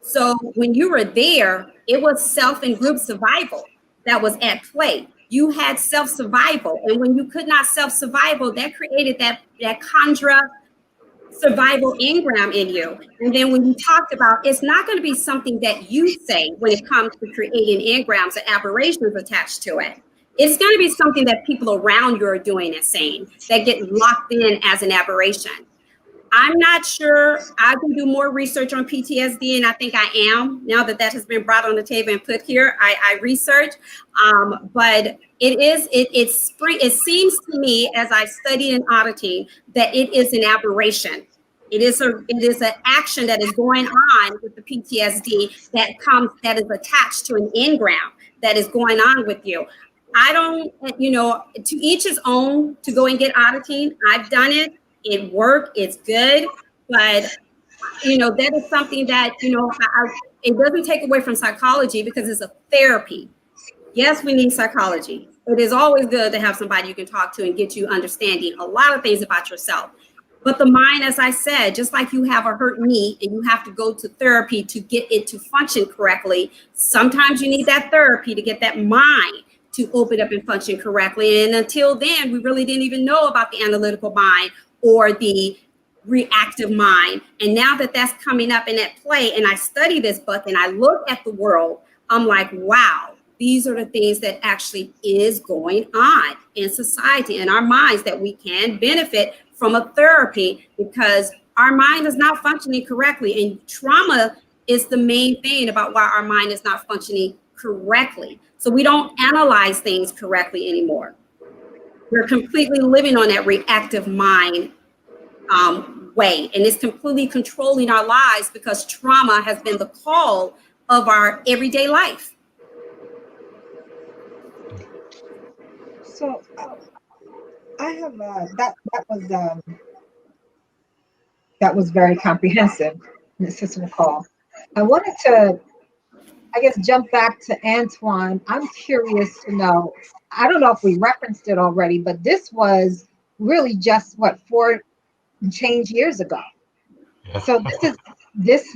So when you were there, it was self and group survival that was at play. You had self-survival. And when you could not self-survival, that created that conjurer survival engram in you. And then when you talked about, it's not going to be something that you say when it comes to creating engrams or aberrations attached to it. It's going to be something that people around you are doing and saying that get locked in as an aberration. I'm not sure. I can do more research on PTSD, and I think I am now that has been brought on the table and put here. I research, but it seems to me, as I studied in auditing, that it is an aberration. It is an action that is going on with the PTSD that is attached to an engram that is going on with you. I don't, to each his own to go and get auditing. I've done it. It worked. It's good. But, that is something that, it doesn't take away from psychology because it's a therapy. Yes, we need psychology. It is always good to have somebody you can talk to and get you understanding a lot of things about yourself. But the mind, as I said, just like you have a hurt knee and you have to go to therapy to get it to function correctly, sometimes you need that therapy to get that mind to open up and function correctly. And until then, we really didn't even know about the analytical mind or the reactive mind. And now that that's coming up in that play, and I study this book and I look at the world, I'm like, wow, these are the things that actually is going on in society and our minds that we can benefit from a therapy because our mind is not functioning correctly. And trauma is the main thing about why our mind is not functioning correctly. So we don't analyze things correctly anymore. We're completely living on that reactive mind way, and it's completely controlling our lives because trauma has been the call of our everyday life. So I have that was very comprehensive, Sister Nicole. I wanted to, I guess, jump back to Antwan. I'm curious to know, I don't know if we referenced it already, but this was really just 4 change years ago. Yeah. So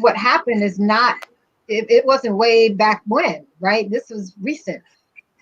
what happened is not, it wasn't way back when, right? This was recent,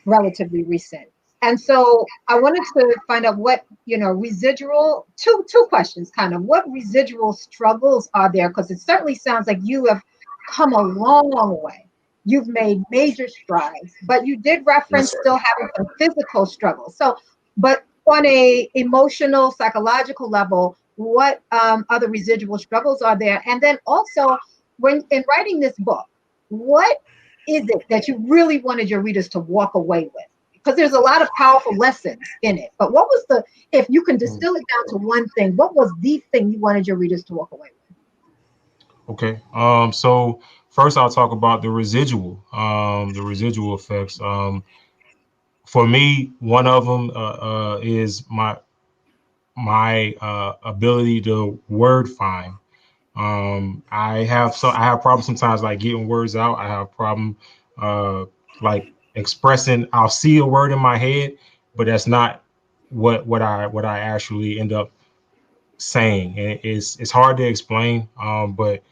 relatively recent. And so I wanted to find out what, residual, two questions kind of, what residual struggles are there? Because it certainly sounds like you have come a long way. You've made major strides, but you did reference still having some physical struggles. So, but on a emotional, psychological level, what other residual struggles are there? And then also, when in writing this book, what is it that you really wanted your readers to walk away with? Because there's a lot of powerful lessons in it. But what was if you can distill it down to one thing, what was the thing you wanted your readers to walk away with? Okay. So first I'll talk about the residual effects. For me, one of them is my ability to word find. I have problems sometimes like getting words out. I have problem like expressing. I'll see a word in my head, but that's not what I actually end up saying. And it's hard to explain. But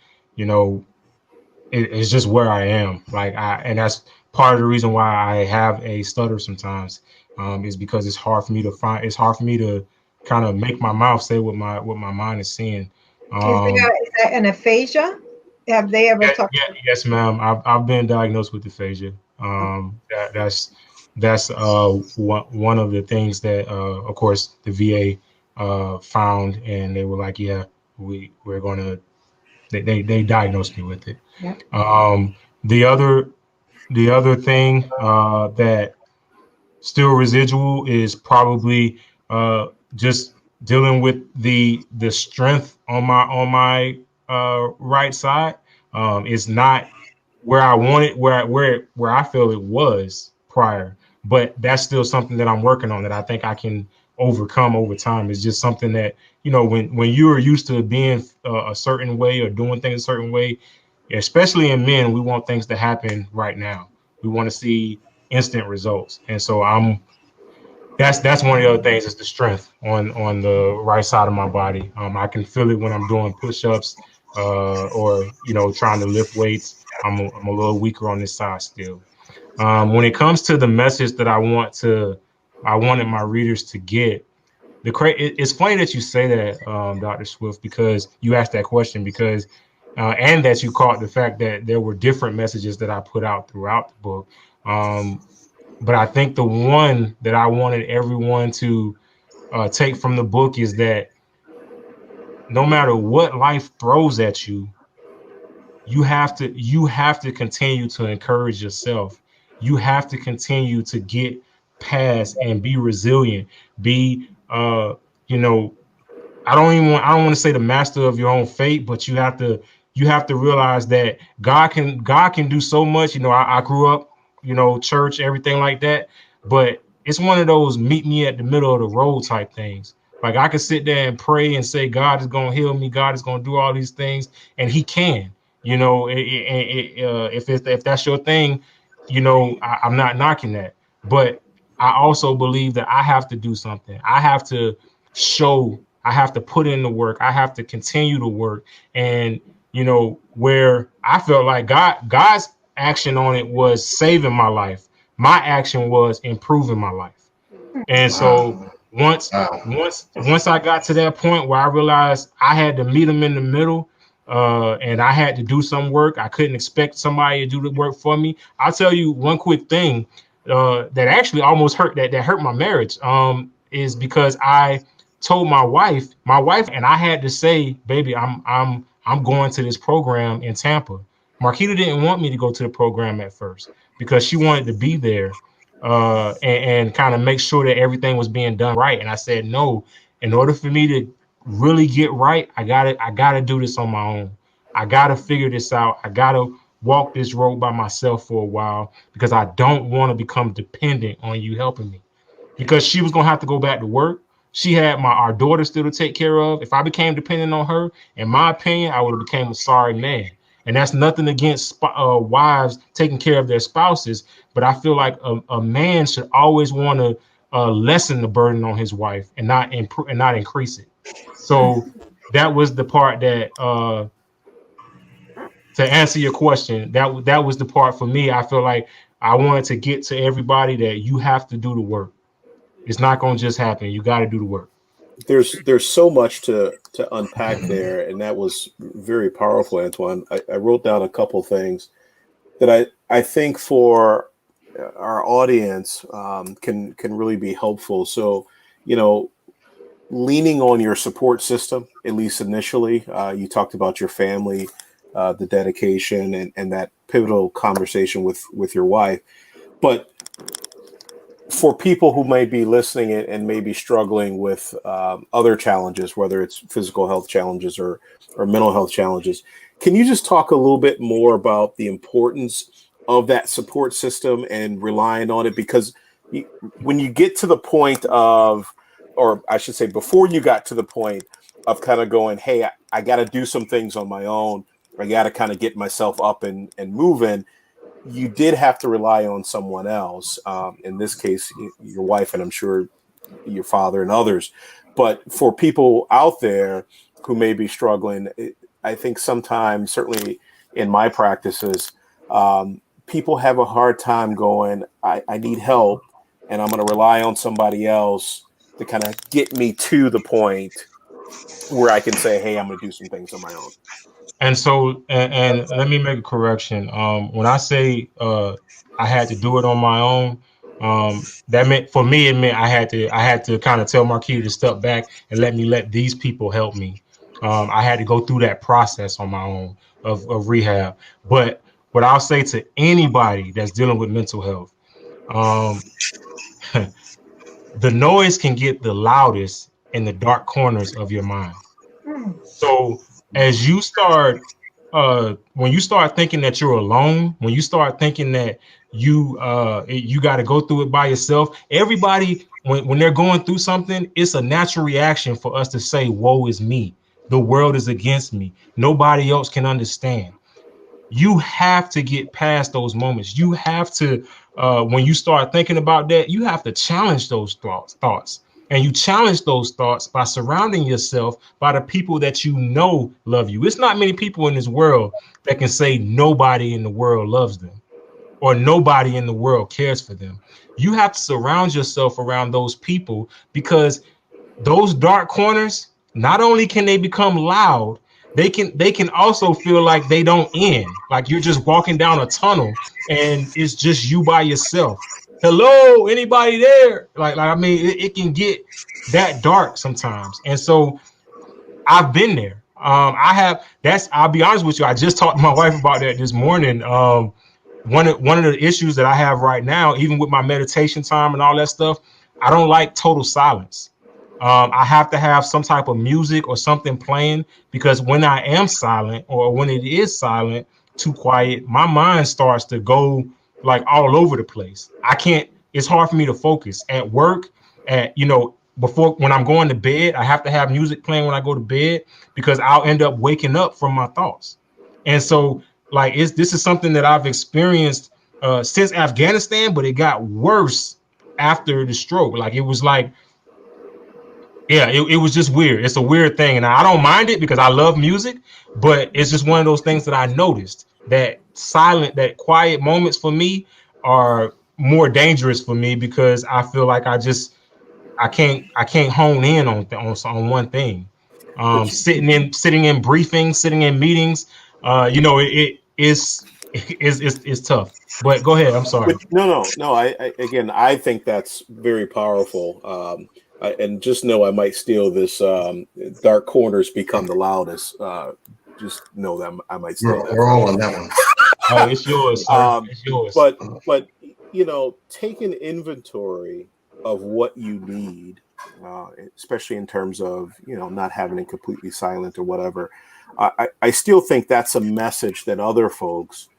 it's just where I am. And that's part of the reason why I have a stutter sometimes, is because it's hard for me to kind of make my mouth say what my mind is saying. Is there an aphasia? Have they ever talked? Yes, ma'am. I've been diagnosed with aphasia. That's one of the things that of course the VA found, and they were like, yeah, we're gonna. They diagnosed me with it. Yeah. The other thing that still residual is probably just dealing with the strength on my right side. It's not where I want it, where I feel it was prior, but that's still something that I'm working on that I think I can overcome over time. It's just something that, when you are used to being a certain way or doing things a certain way, especially in men, we want things to happen right now. We want to see instant results. And so that's one of the other things is the strength on the right side of my body. I can feel it when I'm doing push-ups or trying to lift weights. I'm a little weaker on this side still. When it comes to the message that I wanted my readers to get, it's funny that you say that, Dr. Swift, because you asked that question, because and that you caught the fact that there were different messages that I put out throughout the book. But I think the one that I wanted everyone to take from the book is that no matter what life throws at you, you have to continue to encourage yourself. You have to continue to get past and be resilient. Be I don't want to say the master of your own fate, but you have to realize that God can do so much. I grew up, church, everything like that, but it's one of those meet me at the middle of the road type things. Like I can sit there and pray and say, God is going to heal me. God is going to do all these things. And he can, if that's your thing, I'm not knocking that, but I also believe that I have to do something. I have to put in the work. I have to continue to work. And, where I felt like God's action on it was saving my life. My action was improving my life. And so once I got to that point where I realized I had to meet him in the middle, and I had to do some work. I couldn't expect somebody to do the work for me. I'll tell you one quick thing that actually almost hurt that hurt my marriage, is because I told my wife, and I had to say, baby, I'm going to this program in Tampa. Marquita didn't want me to go to the program at first because she wanted to be there and kind of make sure that everything was being done right. And I said, no, in order for me to really get right, I gotta do this on my own. I gotta figure this out. I gotta walk this road by myself for a while because I don't want to become dependent on you helping me, because she was going to have to go back to work. She had our daughter still to take care of. If I became dependent on her, in my opinion, I would have became a sorry man. And that's nothing against wives taking care of their spouses, but I feel like a man should always want to lessen the burden on his wife and not increase it. So that was the part that, to answer your question, that was the part for me. I feel like I wanted to get to everybody that you have to do the work. It's not going to just happen. You got to do the work. There's so much to unpack there, and that was very powerful, Antwan. I wrote down a couple things that I think for our audience can really be helpful. So, leaning on your support system, at least initially. You talked about your family, the dedication, and that pivotal conversation with your wife. But for people who may be listening and may be struggling with other challenges, whether it's physical health challenges or mental health challenges, can you just talk a little bit more about the importance of that support system and relying on it? Because when you get to the point of, or I should say, before you got to the point of kind of going, hey, I got to do some things on my own. I got to kind of get myself up and moving. You did have to rely on someone else. In this case, your wife, and I'm sure your father and others. But for people out there who may be struggling, I think sometimes, certainly in my practices, people have a hard time going, I need help, and I'm going to rely on somebody else to kind of get me to the point where I can say, hey, I'm going to do some things on my own. And so, and let me make a correction. When I say I had to do it on my own, that meant, for me, it meant I had to kind of tell Marquita to step back and let these people help me. I had to go through that process on my own of rehab. But what I'll say to anybody that's dealing with mental health, the noise can get the loudest in the dark corners of your mind. So as you start, when you start thinking that you're alone, when you start thinking that you got to go through it by yourself, everybody, when they're going through something, it's a natural reaction for us to say, woe is me. The world is against me. Nobody else can understand. You have to get past those moments. You have to, when you start thinking about that, you have to challenge those thoughts. And you challenge those thoughts by surrounding yourself by the people that you know love you. It's not many people in this world that can say nobody in the world loves them or nobody in the world cares for them. You have to surround yourself around those people, because those dark corners, not only can they become loud, they can also feel like they don't end. Like you're just walking down a tunnel and it's just you by yourself. Hello, anybody there? Like I mean, it can get that dark sometimes. And so I've been there. I'll be honest with you. I just talked to my wife about that this morning. One of the issues that I have right now, even with my meditation time and all that stuff, I don't like total silence. I have to have some type of music or something playing, because when I am silent, or when it is silent, too quiet, my mind starts to go like all over the place. It's hard for me to focus at work, before, when I'm going to bed. I have to have music playing when I go to bed, because I'll end up waking up from my thoughts. And so like, this is something that I've experienced since Afghanistan, but it got worse after the stroke. Like, it was like, yeah, it was just weird. It's a weird thing. And I don't mind it because I love music, but it's just one of those things that I noticed, that quiet moments for me are more dangerous for me, because I feel like I can't hone in on one thing. Sitting in briefings, sitting in meetings, it's tough. But go ahead. I'm sorry. No. I think that's very powerful. And just know I might steal this. Dark corners become the loudest. Just know that I might steal that. We're all on that one. Oh, it's yours, sir. It's yours. But take an inventory of what you need, especially in terms of not having it completely silent or whatever. I still think that's a message that other folks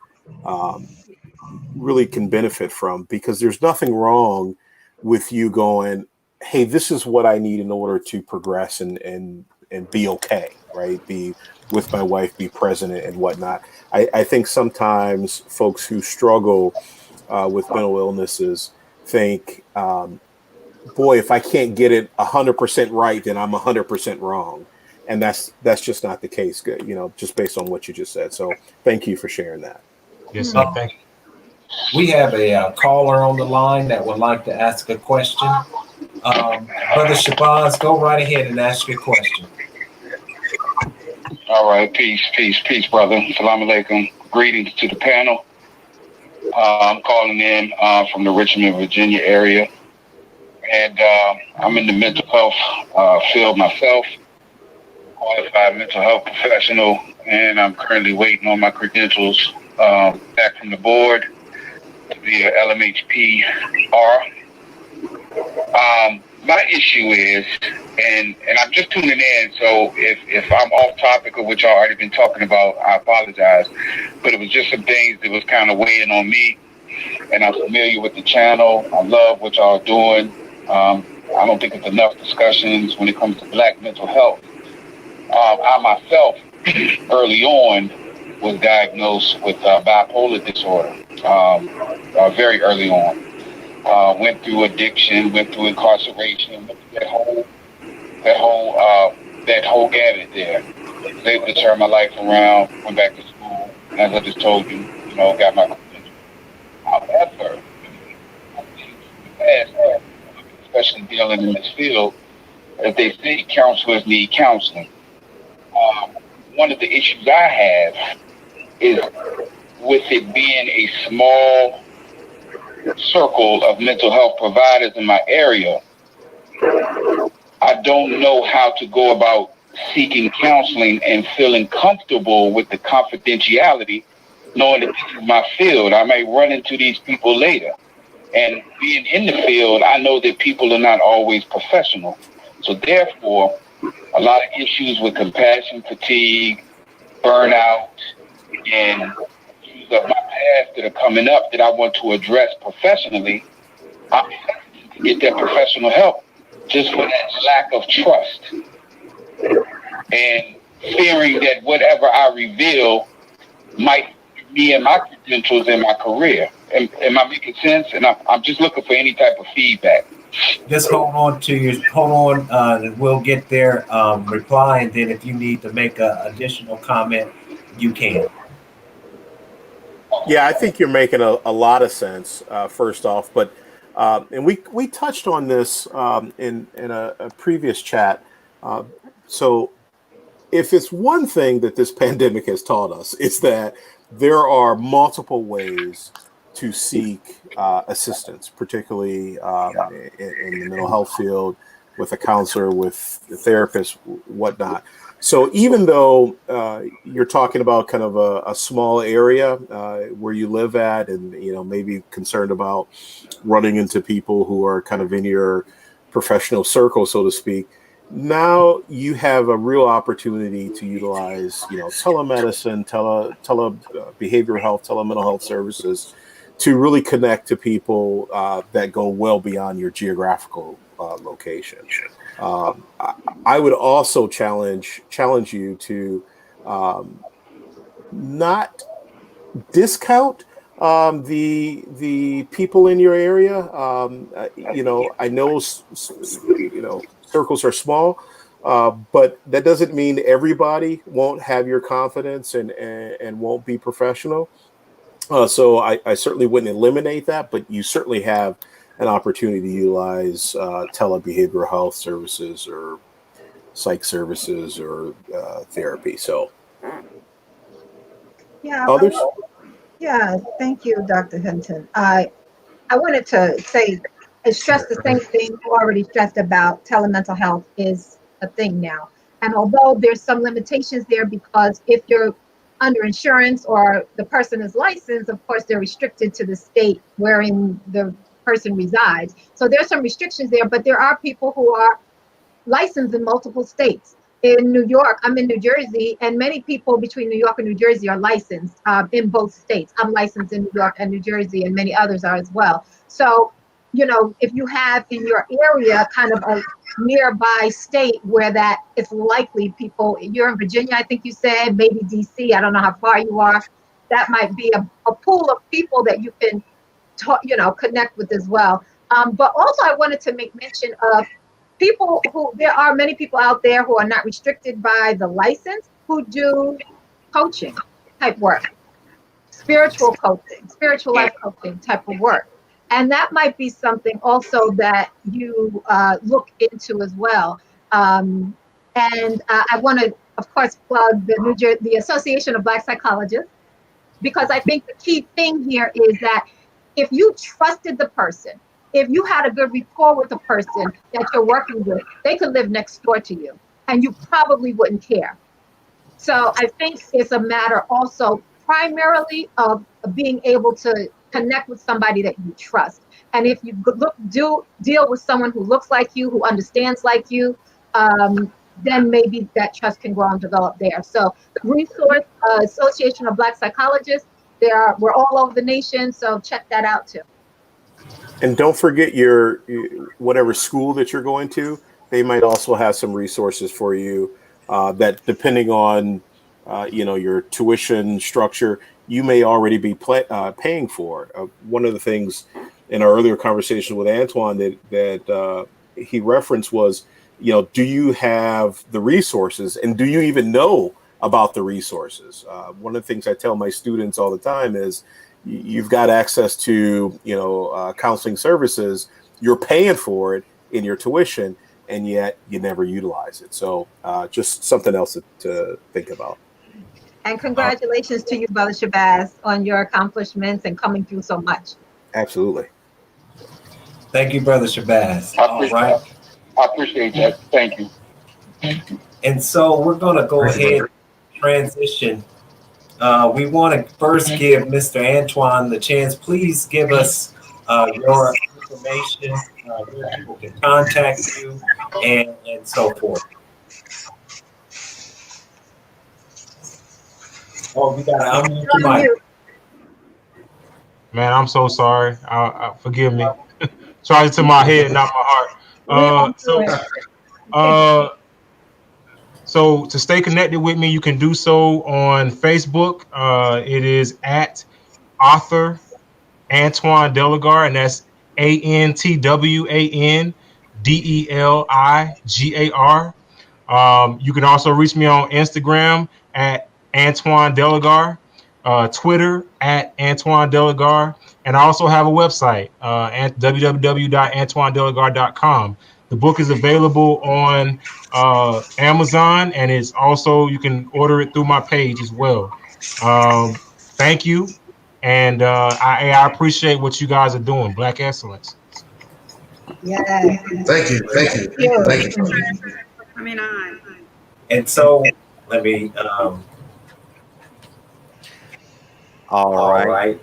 really can benefit from, because there's nothing wrong with you going, hey, this is what I need in order to progress and be okay, right? Be with my wife, be present and whatnot. I think sometimes folks who struggle with mental illnesses think, boy, if I can't get it 100% right, then I'm 100% wrong. And that's just not the case, just based on what you just said. So thank you for sharing that. Yes, sir. Thank you. We have a caller on the line that would like to ask a question. Brother Shabazz, go right ahead and ask your question. All right, peace, brother. Assalamu alaikum. Greetings to the panel. I'm calling in from the Richmond, Virginia area, and I'm in the mental health field myself, qualified mental health professional, and I'm currently waiting on my credentials back from the board to be an LMHP-R. My issue is, and I'm just tuning in, so if I'm off topic of what y'all already been talking about, I apologize. But it was just some things that was kind of weighing on me, and I'm familiar with the channel. I love what y'all are doing. I don't think it's enough discussions when it comes to Black mental health. I myself, early on, was diagnosed with bipolar disorder, very early on. Went through addiction, went through incarceration, that whole gamut there. Was able to turn my life around, went back to school, as I just told you, got my credentials. However, especially dealing in this field, as they say, counselors need counseling. One of the issues I have is with it being a small circle of mental health providers in my area, I don't know how to go about seeking counseling and feeling comfortable with the confidentiality, knowing that this is my field. I may run into these people later. And being in the field, I know that people are not always professional. So therefore, a lot of issues with compassion fatigue, burnout, and issues of my past that are coming up that I want to address professionally, I'm hesitant to get that professional help just for that lack of trust and fearing that whatever I reveal might me and my credentials in my career. Am I making sense? And I'm just looking for any type of feedback. Just hold on, and we'll get their reply, and then if you need to make an additional comment, you can. Yeah, I think you're making a lot of sense, first off, but and we touched on this in a previous chat. So if it's one thing that this pandemic has taught us, it's that there are multiple ways to seek assistance, particularly in the mental health field, with a counselor, with a therapist, whatnot. So even though you're talking about kind of a small area where you live at, and maybe concerned about running into people who are kind of in your professional circle, so to speak, now you have a real opportunity to utilize, telemedicine, behavioral health, telemental health services to really connect to people that go well beyond your geographical location. I would also challenge you to not discount the people in your area. I know circles are small, but that doesn't mean everybody won't have your confidence and won't be professional. So I certainly wouldn't eliminate that, but you certainly have an opportunity to utilize telebehavioral health services or psych services or therapy. So, Yeah. Others? Yeah. Thank you, Dr. Hinton. I wanted to say and stress the same thing you already stressed about telemental health is a thing now. And although there's some limitations there, because if you're under insurance or the person is licensed, of course, they're restricted to the state wherein the person resides. So there's some restrictions there, but there are people who are licensed in multiple states. In New York, I'm in New Jersey, and many people between New York and New Jersey are licensed in both states. I'm licensed in New York and New Jersey, and many others are as well. So, if you have in your area kind of a nearby state where that it's likely people, you're in Virginia, I think you said, maybe DC, I don't know how far you are, that might be a pool of people that you can connect with as well. But also I wanted to make mention of people there are many people out there who are not restricted by the license who do coaching type work, spiritual coaching, spiritual life coaching type of work. And that might be something also that you look into as well. And I want to, of course, plug the Association of Black Psychologists, because I think the key thing here is that if you trusted the person, if you had a good rapport with the person that you're working with, they could live next door to you and you probably wouldn't care. So I think it's a matter also primarily of being able to connect with somebody that you trust. And if you deal with someone who looks like you, who understands like you, then maybe that trust can grow and develop there. So resource, Association of Black Psychologists, we're all over the nation, so check that out too. And don't forget your whatever school that you're going to, they might also have some resources for you that, depending on your tuition structure, you may already be paying for. One of the things in our earlier conversation with Antwan that he referenced was, do you have the resources, and do you even know about the resources. One of the things I tell my students all the time is you've got access to, counseling services. You're paying for it in your tuition, and yet you never utilize it. So just something else to think about. And congratulations to you, Brother Shabazz, on your accomplishments and coming through so much. Absolutely. Thank you, Brother Shabazz. I appreciate that. Thank you. And so we're going to go ahead and transition. We want to first give Mr. Antwan the chance. Please give us your information, where people can contact you, and so forth. Oh, we got to unmute your mic. Man, I'm so sorry. Forgive me. Charge it to my head, not my heart. So to stay connected with me, you can do so on Facebook. It is at author Antwan Deligar, and that's ANTWANDELIGAR. You can also reach me on Instagram at Antwan Deligar, Twitter at Antwan Deligar, and I also have a website at www.antwandeligar.com. The book is available on Amazon, and it's also, you can order it through my page as well. Thank you, and I appreciate what you guys are doing. Black excellence. Yeah. Thank you. Coming on. And so let me. All right.